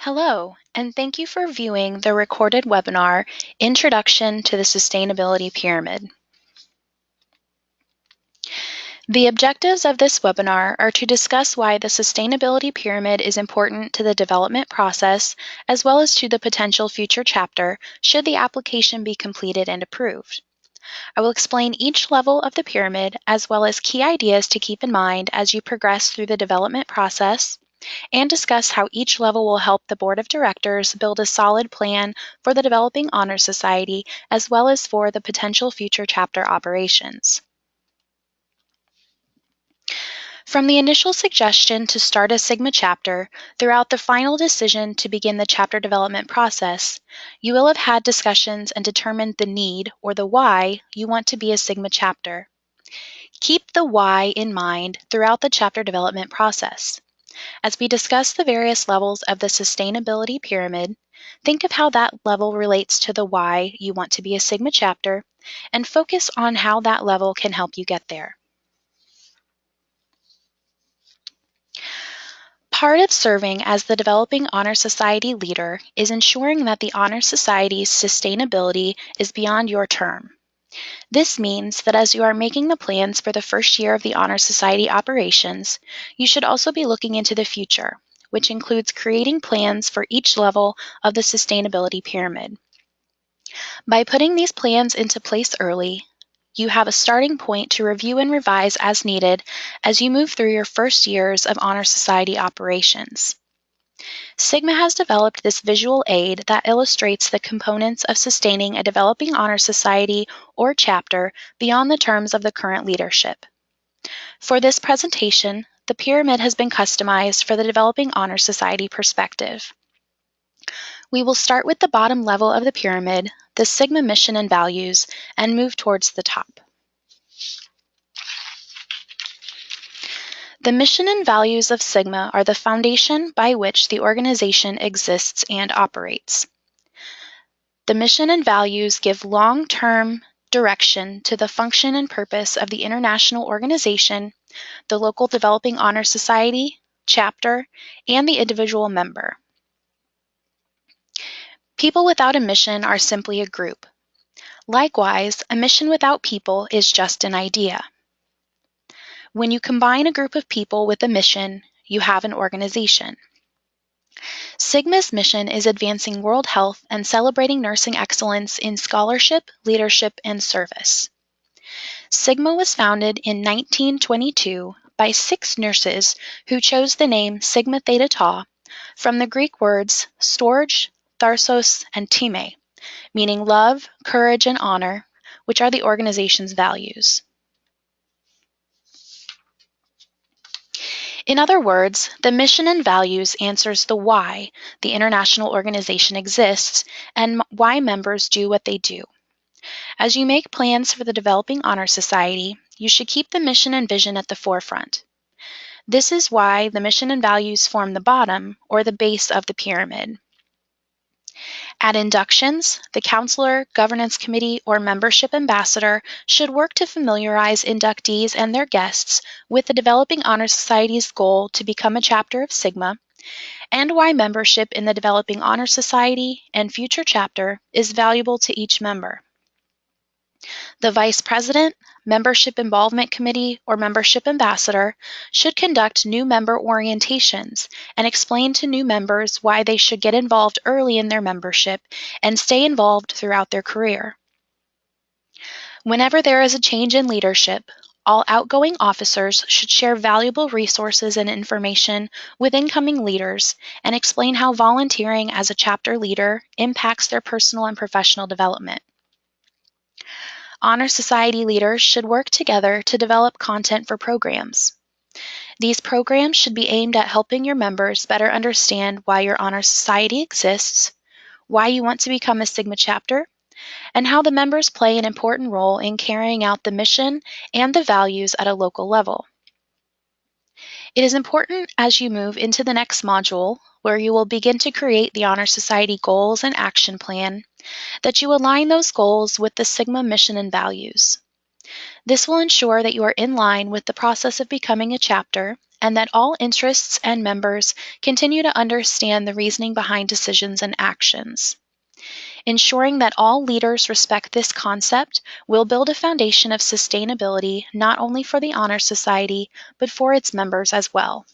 Hello, and thank you for viewing the recorded webinar, Introduction to the Sustainability Pyramid. The objectives of this webinar are to discuss why the sustainability pyramid is important to the development process, as well as to the potential future chapter should the application be completed and approved. I will explain each level of the pyramid, as well as key ideas to keep in mind as you progress through the development process, and discuss how each level will help the Board of Directors build a solid plan for the Developing Honor Society, as well as for the potential future chapter operations. From the initial suggestion to start a Sigma chapter throughout the final decision to begin the chapter development process, you will have had discussions and determined the need, or the why, you want to be a Sigma chapter. Keep the why in mind throughout the chapter development process. As we discuss the various levels of the sustainability pyramid, think of how that level relates to the why you want to be a Sigma chapter, and focus on how that level can help you get there. Part of serving as the Developing Honor Society leader is ensuring that the Honor Society's sustainability is beyond your term. This means that as you are making the plans for the first year of the Honor Society operations, you should also be looking into the future, which includes creating plans for each level of the sustainability pyramid. By putting these plans into place early, you have a starting point to review and revise as needed as you move through your first years of Honor Society operations. Sigma has developed this visual aid that illustrates the components of sustaining a developing honor society or chapter beyond the terms of the current leadership. For this presentation, the pyramid has been customized for the Developing Honor Society perspective. We will start with the bottom level of the pyramid, the Sigma mission and values, and move towards the top. The mission and values of Sigma are the foundation by which the organization exists and operates. The mission and values give long-term direction to the function and purpose of the international organization, the local Developing Honor Society, chapter, and the individual member. People without a mission are simply a group. Likewise, a mission without people is just an idea. When you combine a group of people with a mission, you have an organization. Sigma's mission is advancing world health and celebrating nursing excellence in scholarship, leadership, and service. Sigma was founded in 1922 by 6 nurses who chose the name Sigma Theta Tau from the Greek words storge, tharsos, and time, meaning love, courage, and honor, which are the organization's values. In other words, the mission and values answers the why the international organization exists and why members do what they do. As you make plans for the Developing Honor Society, you should keep the mission and vision at the forefront. This is why the mission and values form the bottom, or the base of the pyramid. At inductions, the counselor, governance committee, or membership ambassador should work to familiarize inductees and their guests with the Developing Honor Society's goal to become a chapter of Sigma, and why membership in the Developing Honor Society and future chapter is valuable to each member. The Vice President, Membership Involvement Committee, or Membership Ambassador should conduct new member orientations and explain to new members why they should get involved early in their membership and stay involved throughout their career. Whenever there is a change in leadership, all outgoing officers should share valuable resources and information with incoming leaders and explain how volunteering as a chapter leader impacts their personal and professional development. Honor Society leaders should work together to develop content for programs. These programs should be aimed at helping your members better understand why your Honor Society exists, why you want to become a Sigma chapter, and how the members play an important role in carrying out the mission and the values at a local level. It is important as you move into the next module, where you will begin to create the Honor Society goals and action plan, that you align those goals with the Sigma mission and values. This will ensure that you are in line with the process of becoming a chapter and that all interests and members continue to understand the reasoning behind decisions and actions. Ensuring that all leaders respect this concept will build a foundation of sustainability not only for the Honor Society, but for its members as well.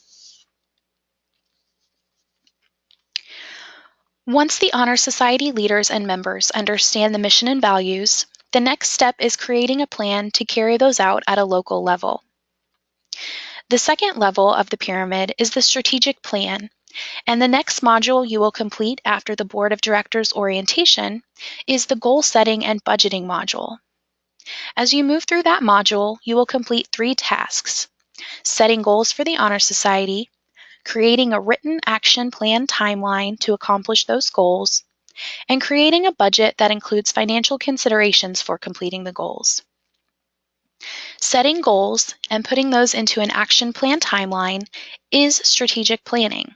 Once the Honor Society leaders and members understand the mission and values, the next step is creating a plan to carry those out at a local level. The second level of the pyramid is the strategic plan, and the next module you will complete after the Board of Directors orientation is the goal setting and budgeting module. As you move through that module, you will complete 3 tasks: setting goals for the Honor Society, creating a written action plan timeline to accomplish those goals, and creating a budget that includes financial considerations for completing the goals. Setting goals and putting those into an action plan timeline is strategic planning.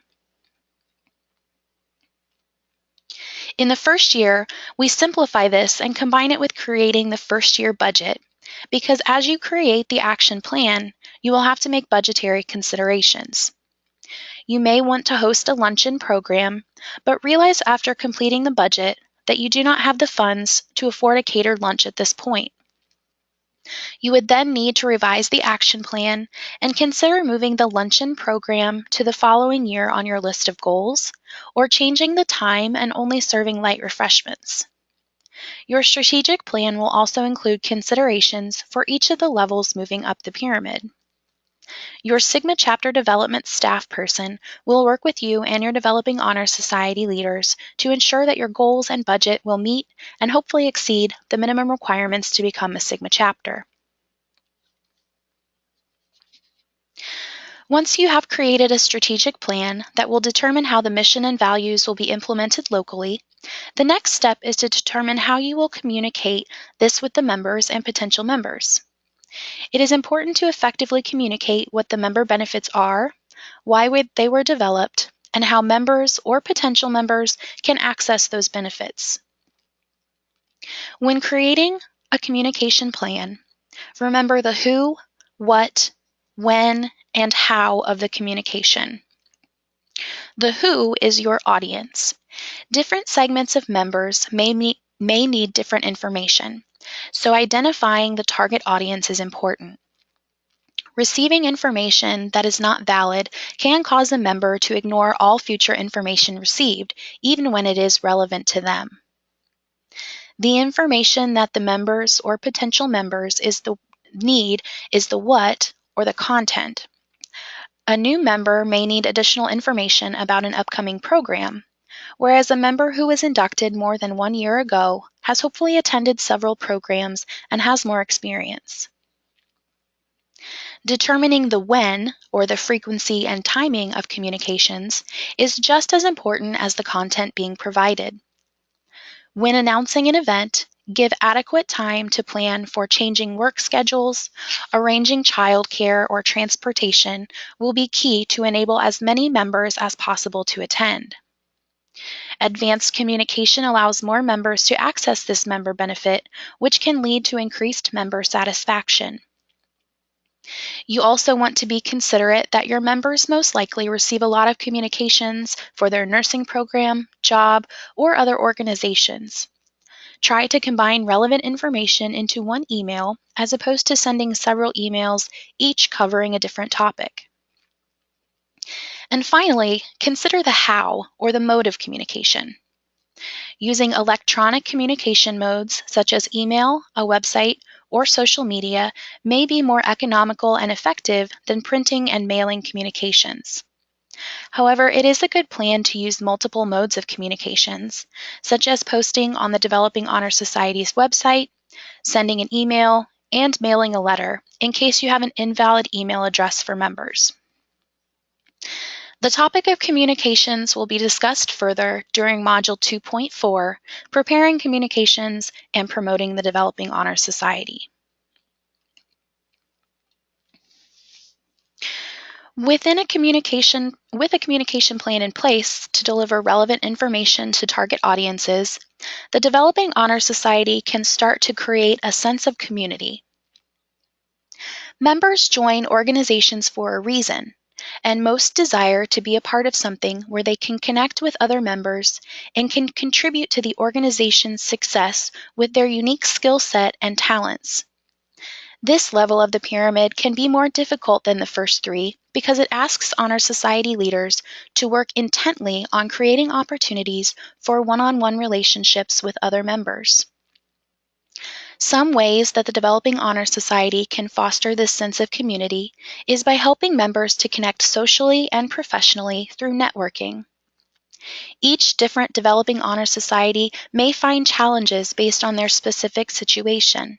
In the first year, we simplify this and combine it with creating the first year budget, because as you create the action plan, you will have to make budgetary considerations. You may want to host a luncheon program, but realize after completing the budget that you do not have the funds to afford a catered lunch at this point. You would then need to revise the action plan and consider moving the luncheon program to the following year on your list of goals, or changing the time and only serving light refreshments. Your strategic plan will also include considerations for each of the levels moving up the pyramid. Your Sigma chapter development staff person will work with you and your developing Honor Society leaders to ensure that your goals and budget will meet and hopefully exceed the minimum requirements to become a Sigma chapter. Once you have created a strategic plan that will determine how the mission and values will be implemented locally, the next step is to determine how you will communicate this with the members and potential members. It is important to effectively communicate what the member benefits are, why they were developed, and how members or potential members can access those benefits. When creating a communication plan, remember the who, what, when, and how of the communication. The who is your audience. Different segments of members may need different information, so identifying the target audience is important. Receiving information that is not valid can cause a member to ignore all future information received, even when it is relevant to them. The information that the members or potential members need is the what, or the content. A new member may need additional information about an upcoming program, whereas a member who was inducted more than 1 year ago has hopefully attended several programs and has more experience. Determining the when, or the frequency and timing of communications, is just as important as the content being provided. When announcing an event, give adequate time to plan for changing work schedules. Arranging childcare or transportation will be key to enable as many members as possible to attend. Advanced communication allows more members to access this member benefit, which can lead to increased member satisfaction. You also want to be considerate that your members most likely receive a lot of communications for their nursing program, job, or other organizations. Try to combine relevant information into one email as opposed to sending several emails, each covering a different topic. And finally, consider the how, or the mode of communication. Using electronic communication modes such as email, a website, or social media may be more economical and effective than printing and mailing communications. However, it is a good plan to use multiple modes of communications, such as posting on the Developing Honor Society's website, sending an email, and mailing a letter, in case you have an invalid email address for members. The topic of communications will be discussed further during Module 2.4, Preparing Communications and Promoting the Developing Honor Society. With a communication plan in place to deliver relevant information to target audiences, the Developing Honor Society can start to create a sense of community. Members join organizations for a reason, and most desire to be a part of something where they can connect with other members and can contribute to the organization's success with their unique skill set and talents. This level of the pyramid can be more difficult than the first three because it asks honor society leaders to work intently on creating opportunities for one-on-one relationships with other members. Some ways that the Developing Honor Society can foster this sense of community is by helping members to connect socially and professionally through networking. Each different Developing Honor Society may find challenges based on their specific situation.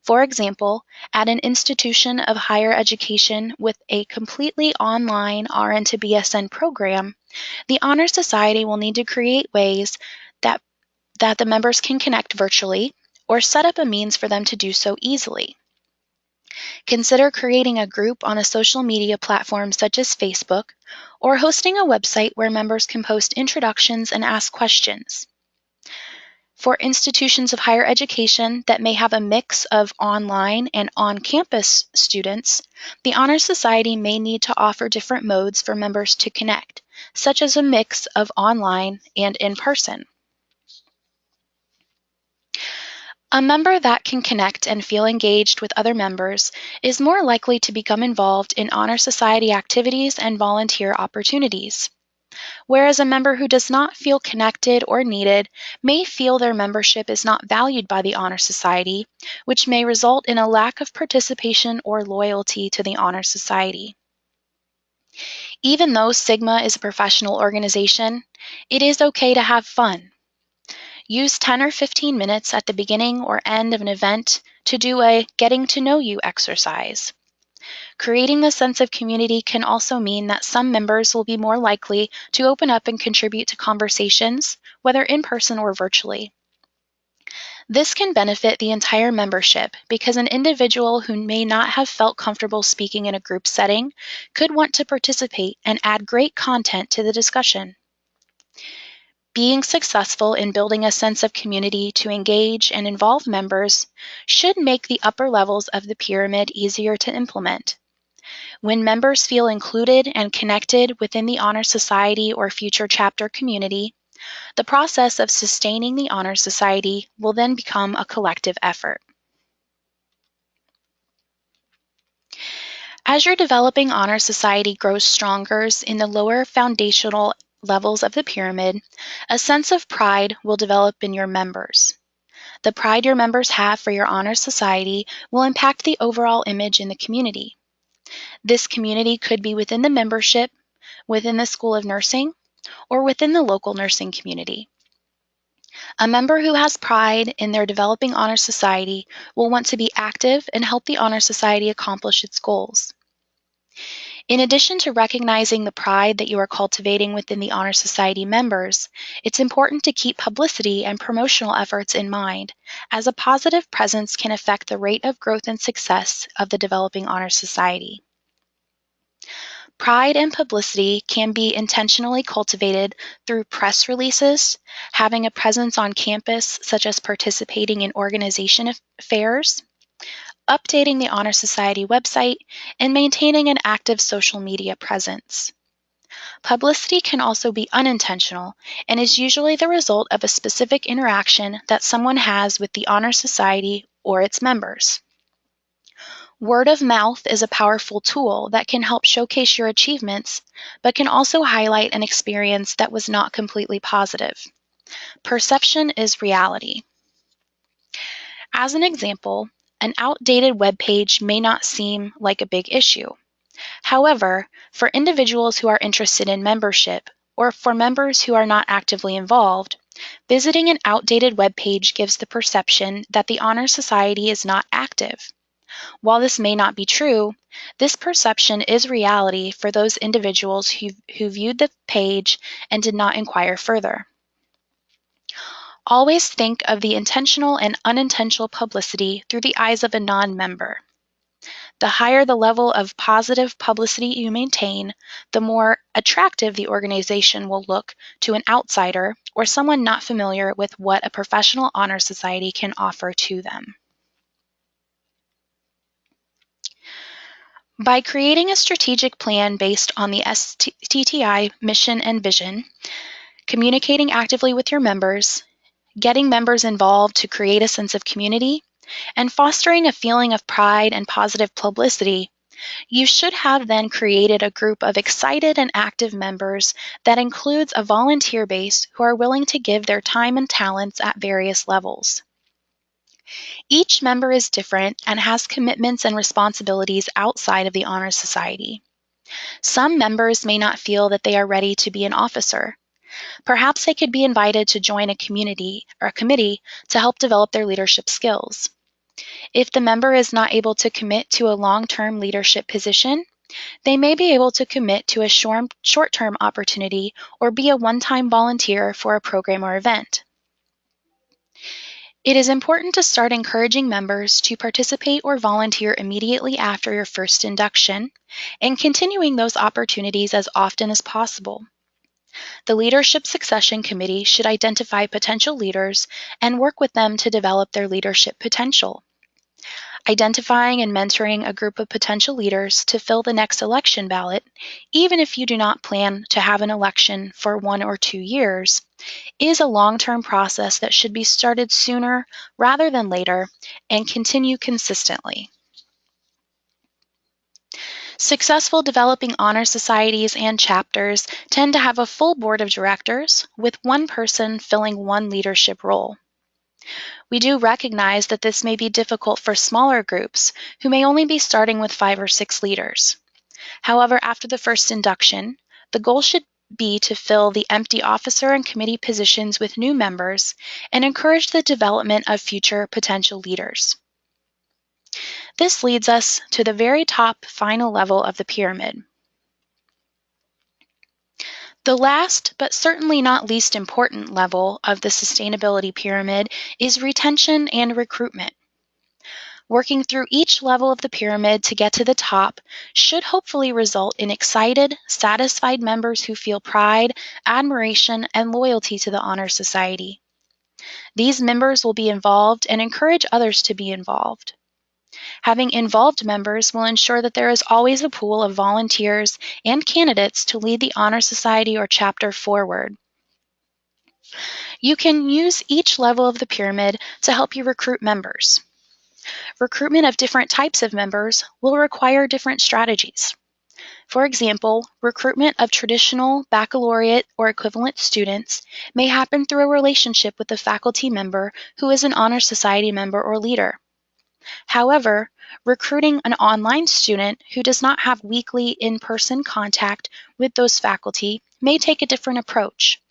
For example, at an institution of higher education with a completely online RN to BSN program, the Honor Society will need to create ways that the members can connect virtually or set up a means for them to do so easily. Consider creating a group on a social media platform such as Facebook, or hosting a website where members can post introductions and ask questions. For institutions of higher education that may have a mix of online and on-campus students, the Honor Society may need to offer different modes for members to connect, such as a mix of online and in-person. A member that can connect and feel engaged with other members is more likely to become involved in Honor Society activities and volunteer opportunities, whereas a member who does not feel connected or needed may feel their membership is not valued by the Honor Society, which may result in a lack of participation or loyalty to the Honor Society. Even though Sigma is a professional organization, it is okay to have fun. Use 10 or 15 minutes at the beginning or end of an event to do a getting to know you exercise. Creating the sense of community can also mean that some members will be more likely to open up and contribute to conversations, whether in person or virtually. This can benefit the entire membership because an individual who may not have felt comfortable speaking in a group setting could want to participate and add great content to the discussion. Being successful in building a sense of community to engage and involve members should make the upper levels of the pyramid easier to implement. When members feel included and connected within the Honor Society or future chapter community, the process of sustaining the Honor Society will then become a collective effort. As your Developing Honor Society grows stronger in the lower foundational levels of the pyramid, a sense of pride will develop in your members. The pride your members have for your Honor Society will impact the overall image in the community. This community could be within the membership, within the School of Nursing, or within the local nursing community. A member who has pride in their Developing Honor Society will want to be active and help the Honor Society accomplish its goals. In addition to recognizing the pride that you are cultivating within the Honor Society members, it's important to keep publicity and promotional efforts in mind, as a positive presence can affect the rate of growth and success of the Developing Honor Society. Pride and publicity can be intentionally cultivated through press releases, having a presence on campus, such as participating in organization affairs, updating the Honor Society website, and maintaining an active social media presence. Publicity can also be unintentional and is usually the result of a specific interaction that someone has with the Honor Society or its members. Word of mouth is a powerful tool that can help showcase your achievements, but can also highlight an experience that was not completely positive. Perception is reality. As an example, an outdated web page may not seem like a big issue. However, for individuals who are interested in membership, or for members who are not actively involved, visiting an outdated web page gives the perception that the Honor Society is not active. While this may not be true, this perception is reality for those individuals who viewed the page and did not inquire further. Always think of the intentional and unintentional publicity through the eyes of a non-member. The higher the level of positive publicity you maintain, the more attractive the organization will look to an outsider or someone not familiar with what a professional honor society can offer to them. By creating a strategic plan based on the STTI mission and vision, communicating actively with your members, getting members involved to create a sense of community, and fostering a feeling of pride and positive publicity, you should have then created a group of excited and active members that includes a volunteer base who are willing to give their time and talents at various levels. Each member is different and has commitments and responsibilities outside of the Honor Society. Some members may not feel that they are ready to be an officer. Perhaps they could be invited to join a community or a committee to help develop their leadership skills. If the member is not able to commit to a long-term leadership position, they may be able to commit to a short-term opportunity or be a one-time volunteer for a program or event. It is important to start encouraging members to participate or volunteer immediately after your first induction and continuing those opportunities as often as possible. The Leadership Succession Committee should identify potential leaders and work with them to develop their leadership potential. Identifying and mentoring a group of potential leaders to fill the next election ballot, even if you do not plan to have an election for 1 or 2 years, is a long-term process that should be started sooner rather than later and continue consistently. Successful developing honor societies and chapters tend to have a full board of directors, with one person filling one leadership role. We do recognize that this may be difficult for smaller groups who may only be starting with 5 or 6 leaders. However, after the first induction, the goal should be to fill the empty officer and committee positions with new members and encourage the development of future potential leaders. This leads us to the very top final level of the pyramid. The last, but certainly not least important level of the sustainability pyramid is retention and recruitment. Working through each level of the pyramid to get to the top should hopefully result in excited, satisfied members who feel pride, admiration, and loyalty to the Honor Society. These members will be involved and encourage others to be involved. Having involved members will ensure that there is always a pool of volunteers and candidates to lead the Honor Society or chapter forward. You can use each level of the pyramid to help you recruit members. Recruitment of different types of members will require different strategies. For example, recruitment of traditional baccalaureate or equivalent students may happen through a relationship with a faculty member who is an Honor Society member or leader. However, recruiting an online student who does not have weekly in-person contact with those faculty may take a different approach.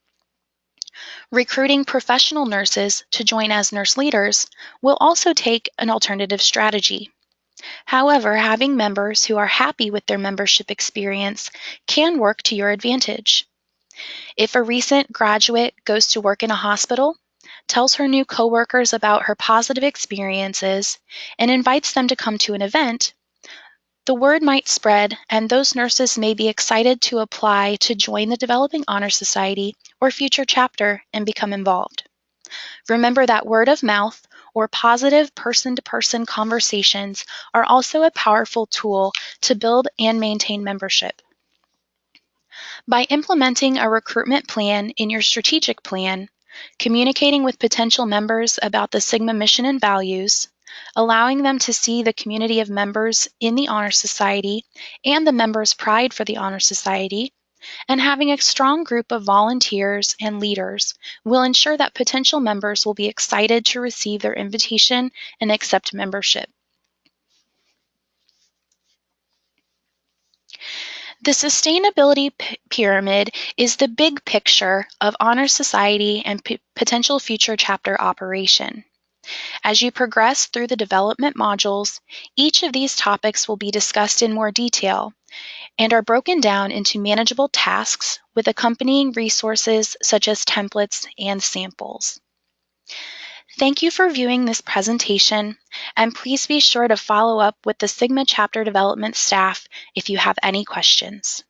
Recruiting professional nurses to join as nurse leaders will also take an alternative strategy. However, having members who are happy with their membership experience can work to your advantage. If a recent graduate goes to work in a hospital, tells her new coworkers about her positive experiences, and invites them to come to an event, the word might spread and those nurses may be excited to apply to join the Developing Honor Society or future chapter and become involved. Remember that word of mouth or positive person-to-person conversations are also a powerful tool to build and maintain membership. By implementing a recruitment plan in your strategic plan, communicating with potential members about the Sigma mission and values, allowing them to see the community of members in the Honor Society and the members' pride for the Honor Society, and having a strong group of volunteers and leaders will ensure that potential members will be excited to receive their invitation and accept membership. The sustainability pyramid is the big picture of Honor Society and potential future chapter operation. As you progress through the development modules, each of these topics will be discussed in more detail and are broken down into manageable tasks with accompanying resources such as templates and samples. Thank you for viewing this presentation, and please be sure to follow up with the Sigma chapter development staff if you have any questions.